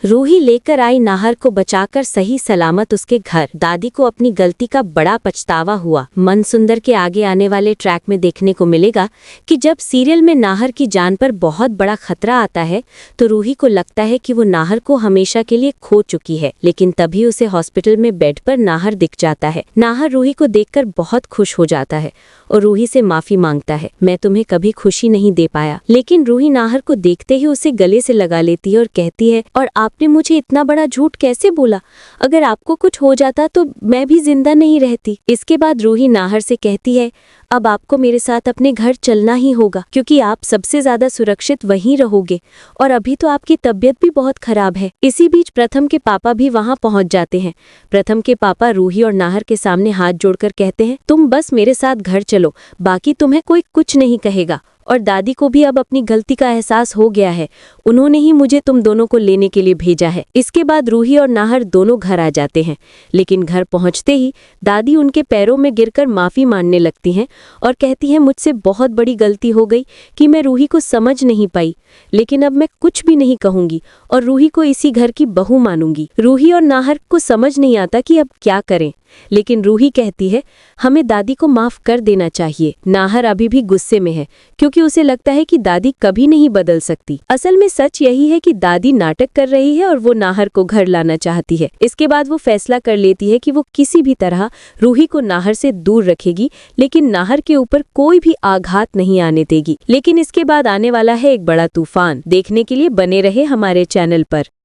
रूही लेकर आई नाहर को बचाकर सही सलामत उसके घर। दादी को अपनी गलती का बड़ा पछतावा हुआ। मन सुंदर के आगे आने वाले ट्रैक में देखने को मिलेगा कि जब सीरियल में नाहर की जान पर बहुत बड़ा खतरा आता है तो रूही को लगता है कि वो नाहर को हमेशा के लिए खो चुकी है, लेकिन तभी उसे हॉस्पिटल में बेड पर नाहर दिख जाता है। नाहर रूही को देखकर बहुत खुश हो जाता है और रूही से माफी मांगता है। मैं तुम्हें कभी खुशी नहीं दे पाया। लेकिन रूही नाहर को देखते ही उसे गले से लगा लेती है और कहती है, और आपने मुझे इतना बड़ा झूठ कैसे बोला? अगर आपको कुछ हो जाता तो मैं भी जिंदा नहीं रहती। इसके बाद रूही नाहर से कहती है, अब आपको मेरे साथ अपने घर चलना ही होगा, क्योंकि आप सबसे ज्यादा सुरक्षित वहीं रहोगे और अभी तो आपकी तबीयत भी बहुत खराब है। इसी बीच प्रथम के पापा भी वहां पहुंच जाते हैं। प्रथम के पापा रूही और नाहर के सामने हाथ जोड़कर कहते हैं, तुम बस मेरे साथ घर चलो, बाकी तुम्हें कोई कुछ नहीं कहेगा। और दादी को भी अब अपनी गलती का एहसास हो गया है, उन्होंने ही मुझे तुम दोनों को लेने के लिए भेजा है। इसके बाद रूही और नाहर दोनों घर आ जाते हैं, लेकिन घर पहुंचते ही दादी उनके पैरों में गिरकर माफी मांगने लगती हैं और कहती हैं, मुझसे बहुत बड़ी गलती हो गई कि मैं रूही को समझ नहीं पाई, लेकिन अब मैं कुछ भी नहीं कहूंगी और रूही को इसी घर की बहू मानूंगी। रूही और नाहर को समझ नहीं आता कि अब क्या करें, लेकिन रूही कहती है, हमें दादी को माफ कर देना चाहिए। नाहर अभी भी गुस्से में है क्योंकि उसे लगता है कि दादी कभी नहीं बदल सकती। असल में सच यही है कि दादी नाटक कर रही है और वो नाहर को घर लाना चाहती है। इसके बाद वो फैसला कर लेती है कि वो किसी भी तरह रूही को नाहर से दूर रखेगी, लेकिन नाहर के ऊपर कोई भी आघात नहीं आने देगी। लेकिन इसके बाद आने वाला है एक बड़ा तूफान। देखने के लिए बने रहे हमारे चैनल पर।